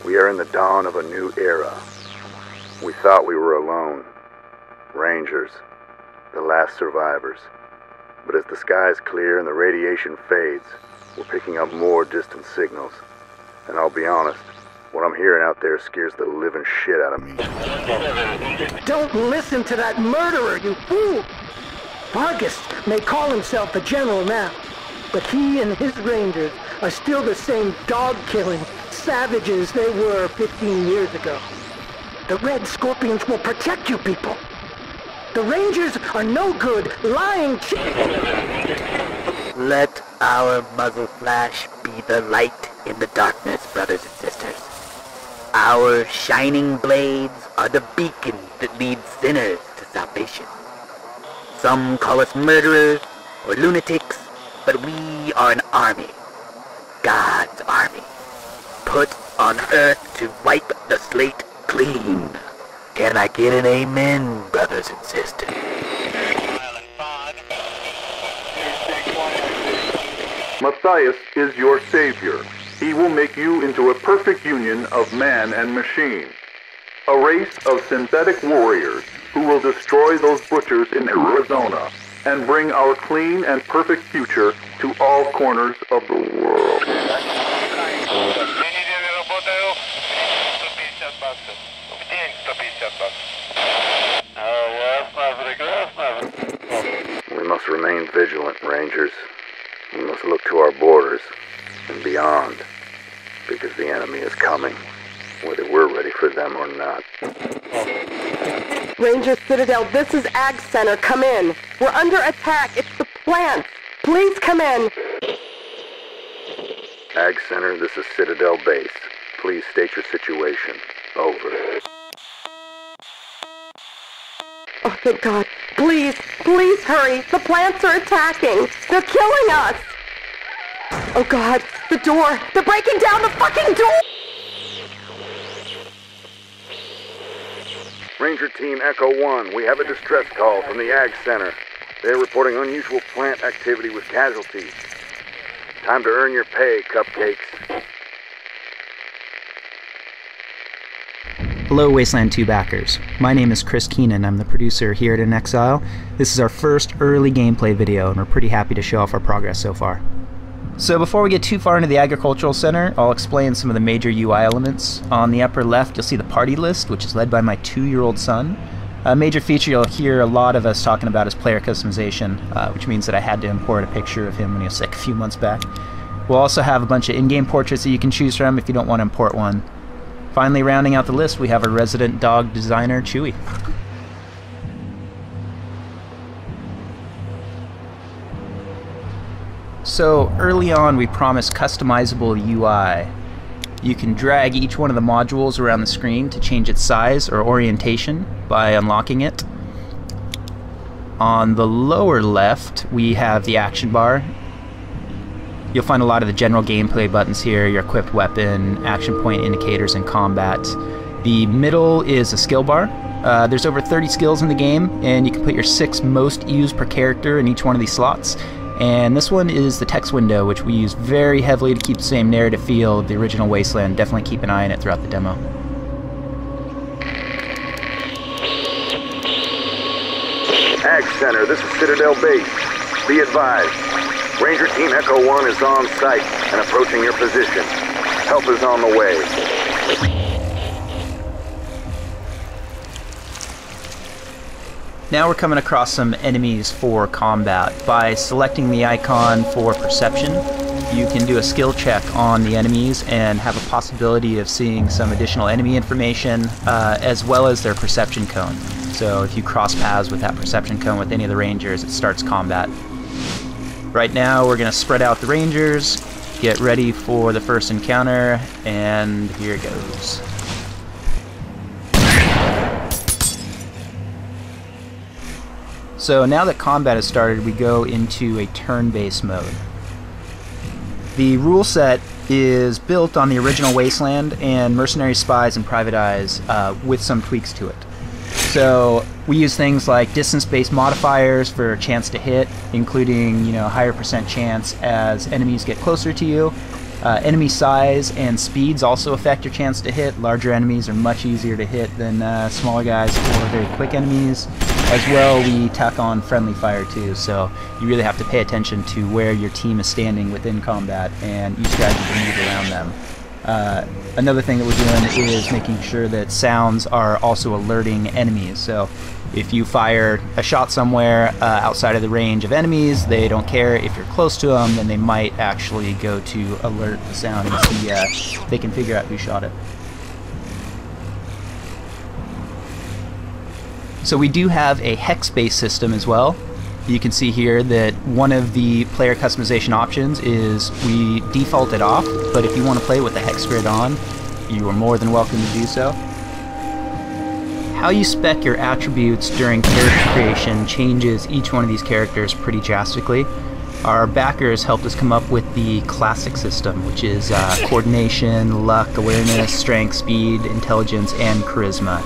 We are in the dawn of a new era. We thought we were alone. Rangers, the last survivors. But as the skies clear and the radiation fades, we're picking up more distant signals. And I'll be honest, what I'm hearing out there scares the living shit out of me. Don't listen to that murderer, you fool! Vargas may call himself a general now, but he and his rangers are still the same dog-killing savages they were 15 years ago. The Red Scorpions will protect you people. The Rangers are no good, lying Let our muzzle flash be the light in the darkness, brothers and sisters. Our shining blades are the beacon that leads sinners to salvation. Some call us murderers or lunatics, but we are an army. God's army. Put on earth to wipe the slate clean. Can I get an amen, brothers and sisters? Matthias is your savior. He will make you into a perfect union of man and machine. A race of synthetic warriors who will destroy those butchers in Arizona and bring our clean and perfect future to all corners of the world. We must remain vigilant, Rangers. We must look to our borders and beyond, because the enemy is coming, whether we're ready for them or not. Ranger Citadel, this is Ag Center. Come in. We're under attack. It's the plants. Please come in. Ag Center, this is Citadel Base. Please state your situation. Over. Oh, thank God. Please, please hurry. The plants are attacking. They're killing us. Oh, God. The door. They're breaking down the fucking door. Ranger Team Echo 1, we have a distress call from the Ag Center. They're reporting unusual plant activity with casualties. Time to earn your pay, cupcakes. Hello Wasteland 2 backers. My name is Chris Keenan. I'm the producer here at In Exile. This is our first early gameplay video and we're pretty happy to show off our progress so far. So before we get too far into the Agricultural Center, I'll explain some of the major UI elements. On the upper left you'll see the party list, which is led by my 2-year-old son. A major feature you'll hear a lot of us talking about is player customization, which means that I had to import a picture of him when he was sick a few months back. We'll also have a bunch of in-game portraits that you can choose from if you don't want to import one. Finally, rounding out the list, we have our resident dog designer, Chewy. So early on, we promised customizable UI. You can drag each one of the modules around the screen to change its size or orientation by unlocking it. On the lower left, we have the action bar. You'll find a lot of the general gameplay buttons here, your equipped weapon, action point indicators, and combat. The middle is a skill bar. There's over 30 skills in the game, and you can put your 6 most used per character in each one of these slots. And this one is the text window, which we use very heavily to keep the same narrative feel of the original Wasteland. Definitely keep an eye on it throughout the demo. Ag Center, this is Citadel Base. Be advised, Ranger Team Echo 1 is on site and approaching your position. Help is on the way. Now we're coming across some enemies for combat. By selecting the icon for perception, you can do a skill check on the enemies and have a possibility of seeing some additional enemy information as well as their perception cone. So if you cross paths with that perception cone with any of the Rangers, it starts combat. Right now we're going to spread out the Rangers, get ready for the first encounter, and here it goes. So now that combat has started, we go into a turn-based mode. The rule set is built on the original Wasteland and Mercenary Spies and Private Eyes with some tweaks to it. So we use things like distance-based modifiers for chance to hit, including higher % chance as enemies get closer to you, Enemy size and speeds also affect your chance to hit. Larger enemies are much easier to hit than smaller guys or very quick enemies. As well, we tack on friendly fire too, so you really have to pay attention to where your team is standing within combat and use strategy to move around them. Another thing that we're doing is making sure that sounds are also alerting enemies. So if you fire a shot somewhere outside of the range of enemies, they don't care. If you're close to them, then they might actually go to alert the sound and see if they can figure out who shot it. So we do have a hex-based system as well. You can see here that one of the player customization options is we default it off, but if you want to play with the hex grid on, you are more than welcome to do so. How you spec your attributes during character creation changes each one of these characters pretty drastically. Our backers helped us come up with the classic system, which is coordination, luck, awareness, strength, speed, intelligence, and charisma.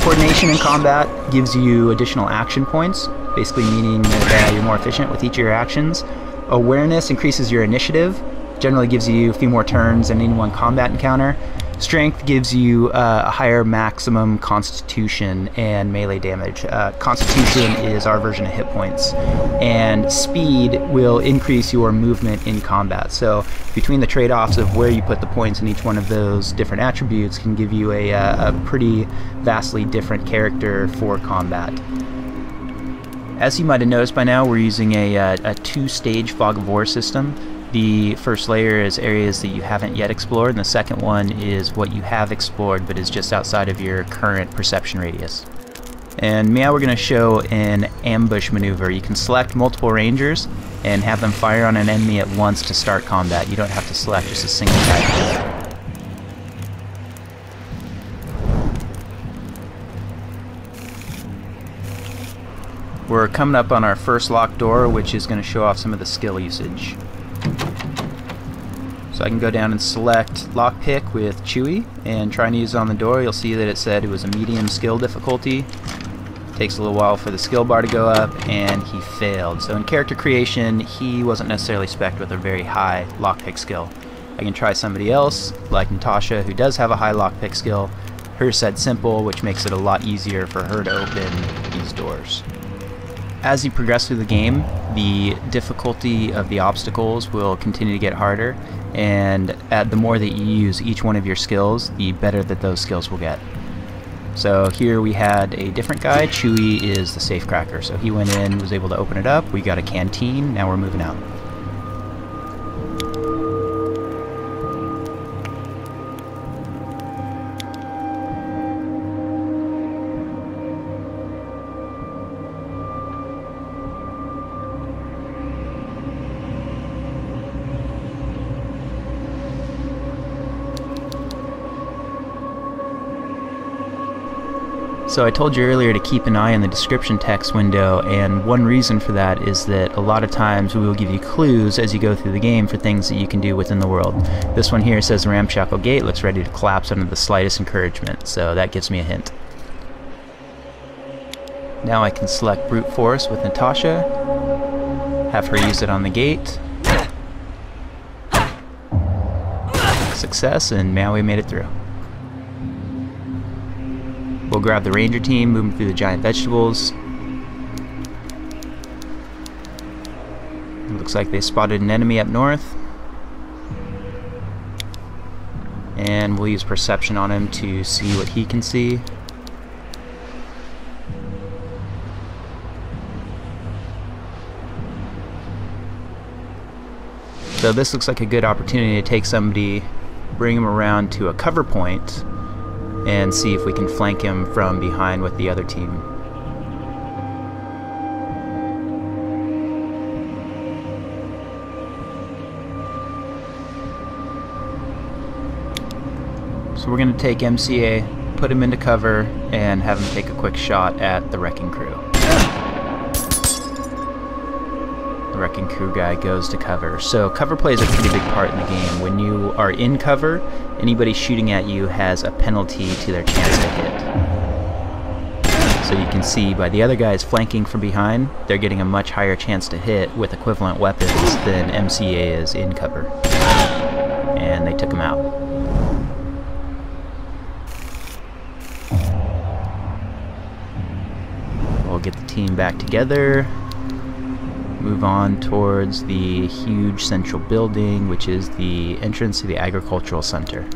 Coordination in combat gives you additional action points, basically meaning that you're more efficient with each of your actions. Awareness increases your initiative, generally gives you a few more turns in any one combat encounter. Strength gives you a higher maximum constitution and melee damage. Constitution is our version of hit points. And speed will increase your movement in combat. So between the trade-offs of where you put the points in each one of those different attributes can give you a pretty vastly different character for combat. As you might have noticed by now, we're using a two-stage fog of war system. The first layer is areas that you haven't yet explored, and the second one is what you have explored but is just outside of your current perception radius. And now we're going to show an ambush maneuver. You can select multiple rangers and have them fire on an enemy at once to start combat. You don't have to select just a single type. We're coming up on our first locked door, which is going to show off some of the skill usage. So I can go down and select lockpick with Chewy and trying to use it on the door. You'll see that it said it was a medium skill difficulty. Takes a little while for the skill bar to go up, and he failed. So in character creation, he wasn't necessarily spec'd with a very high lockpick skill. I can try somebody else, like Natasha, who does have a high lockpick skill. Hers said simple, which makes it a lot easier for her to open these doors. As you progress through the game, the difficulty of the obstacles will continue to get harder, and the more that you use each one of your skills, the better that those skills will get. So here we had a different guy. Chewy is the safecracker, so he went in, was able to open it up. We got a canteen, now we're moving out. So I told you earlier to keep an eye on the description text window, and one reason for that is that a lot of times we will give you clues as you go through the game for things that you can do within the world. This one here says the ramshackle gate looks ready to collapse under the slightest encouragement, so that gives me a hint. Now I can select brute force with Natasha, have her use it on the gate. Success, and now we made it through. We'll grab the ranger team, moving through the giant vegetables. It looks like they spotted an enemy up north. And we'll use perception on him to see what he can see. So this looks like a good opportunity to take somebody, bring him around to a cover point, and see if we can flank him from behind with the other team. So we're going to take MCA, put him into cover, and have him take a quick shot at the wrecking crew. The wrecking crew guy goes to cover. So cover plays a pretty big part in the game. When you are in cover, anybody shooting at you has a penalty to their chance to hit. So you can see by the other guys flanking from behind, they're getting a much higher chance to hit with equivalent weapons than MCA is in cover. and they took him out. We'll get the team back together, move on towards the huge central building, which is the entrance to the agricultural center.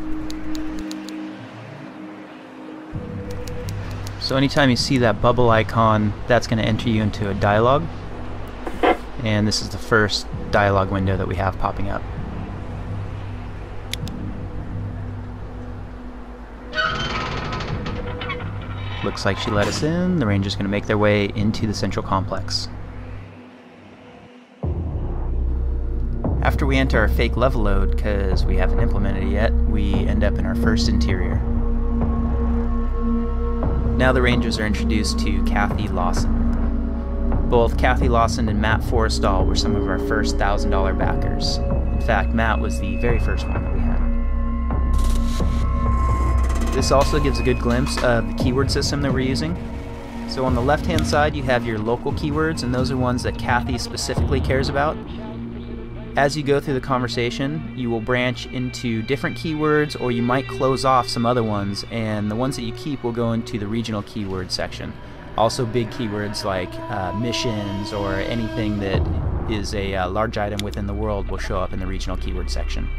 So anytime you see that bubble icon, that's going to enter you into a dialogue. And this is the first dialogue window that we have popping up. Looks like she let us in. The Ranger's going to make their way into the central complex. After we enter our fake level load, because we haven't implemented it yet, we end up in our first interior. Now the Rangers are introduced to Kathy Lawson. Both Kathy Lawson and Matt Forrestal were some of our first $1,000 backers. In fact, Matt was the very first one that we had. This also gives a good glimpse of the keyword system that we're using. So on the left-hand side you have your local keywords, and those are ones that Kathy specifically cares about. As you go through the conversation, you will branch into different keywords, or you might close off some other ones, and the ones that you keep will go into the regional keyword section. Also big keywords like missions or anything that is a large item within the world will show up in the regional keyword section.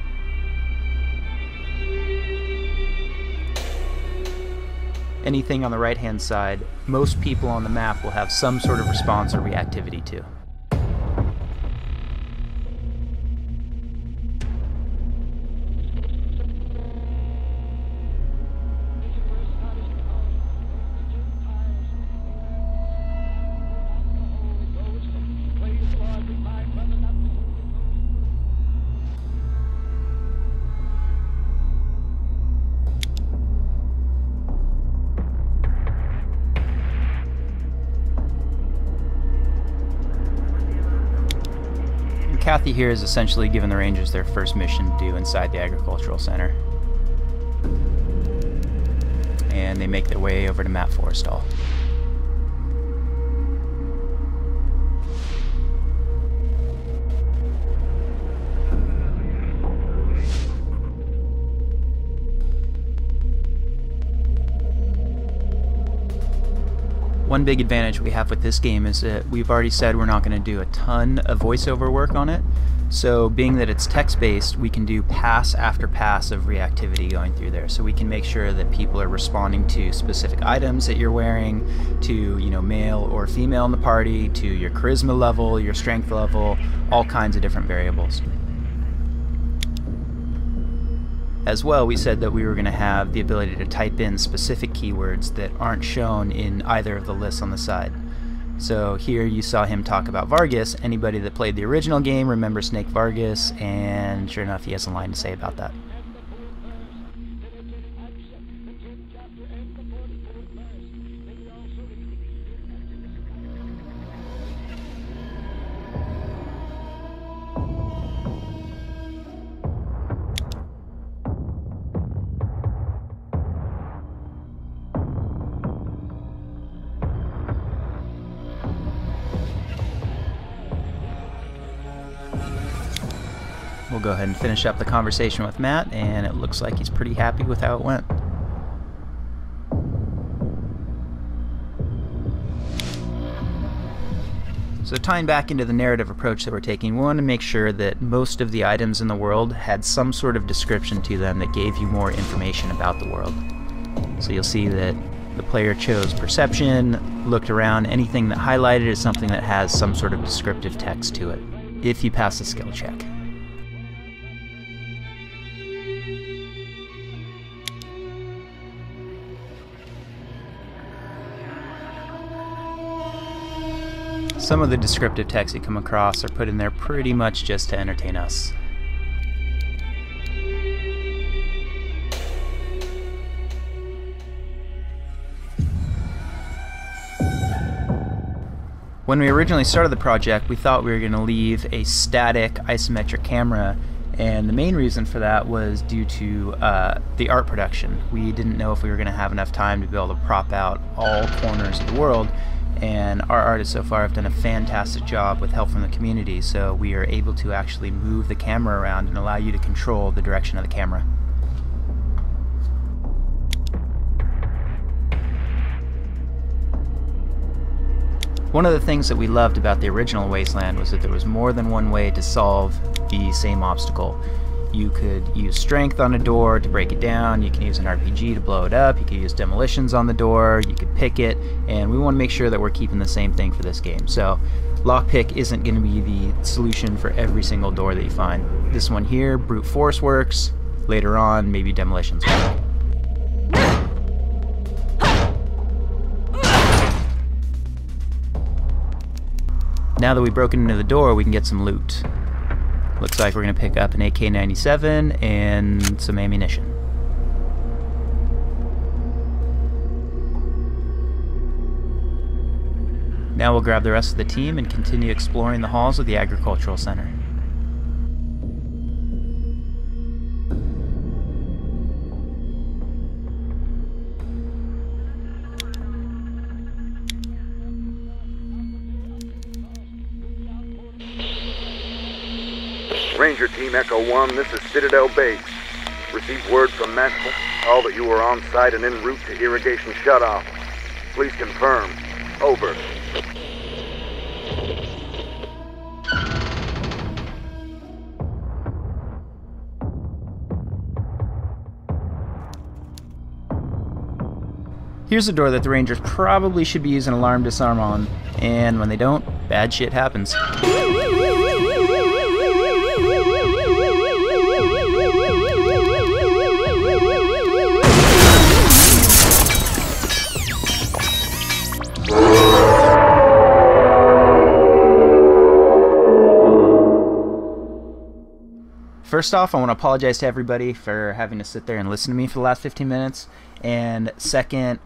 Anything on the right hand side, most people on the map will have some sort of response or reactivity to. Kathy here is essentially giving the Rangers their first mission to do inside the agricultural center. And they make their way over to Matt Forrestal. One big advantage we have with this game is that we've already said we're not going to do a ton of voiceover work on it. So being that it's text-based, we can do pass after pass of reactivity going through there. So we can make sure that people are responding to specific items that you're wearing, to, you know, male or female in the party, to your charisma level, your strength level, all kinds of different variables. As well, we said that we were going to have the ability to type in specific keywords that aren't shown in either of the lists on the side. So here you saw him talk about Vargas. Anybody that played the original game remembers Snake Vargas, and sure enough he has a line to say about that. We'll go ahead and finish up the conversation with Matt, and it looks like he's pretty happy with how it went. So tying back into the narrative approach that we're taking, we want to make sure that most of the items in the world had some sort of description to them that gave you more information about the world. So you'll see that the player chose perception, looked around, anything that highlighted is something that has some sort of descriptive text to it, if you pass the skill check. Some of the descriptive text you come across are put in there pretty much just to entertain us. When we originally started the project, we thought we were going to leave a static isometric camera, and the main reason for that was due to the art production. We didn't know if we were going to have enough time to be able to prop out all corners of the world, and our artists so far have done a fantastic job with help from the community, so we are able to actually move the camera around and allow you to control the direction of the camera. One of the things that we loved about the original Wasteland was that there was more than one way to solve the same obstacle. You could use strength on a door to break it down, you can use an RPG to blow it up, you could use demolitions on the door, you could pick it, and we want to make sure that we're keeping the same thing for this game. So lockpick isn't going to be the solution for every single door that you find. This one here, brute force works, later on maybe demolitions work. Now that we've broken into the door, we can get some loot. Looks like we're going to pick up an AK-97 and some ammunition. Now we'll grab the rest of the team and continue exploring the halls of the Agricultural Center. Ranger Team Echo 1, this is Citadel Base. Received word from Maxwell, all that you are on site and en route to irrigation shutoff. Please confirm. Over. Here's a door that the Rangers probably should be using alarm disarm on, and when they don't, bad shit happens. First off, I want to apologize to everybody for having to sit there and listen to me for the last 15 minutes. And second,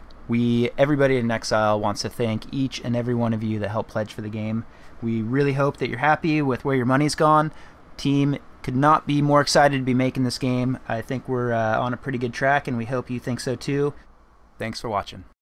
everybody in Exile wants to thank each and every one of you that helped pledge for the game. We really hope that you're happy with where your money's gone. Team could not be more excited to be making this game. I think we're on a pretty good track, and we hope you think so too. Thanks for watching.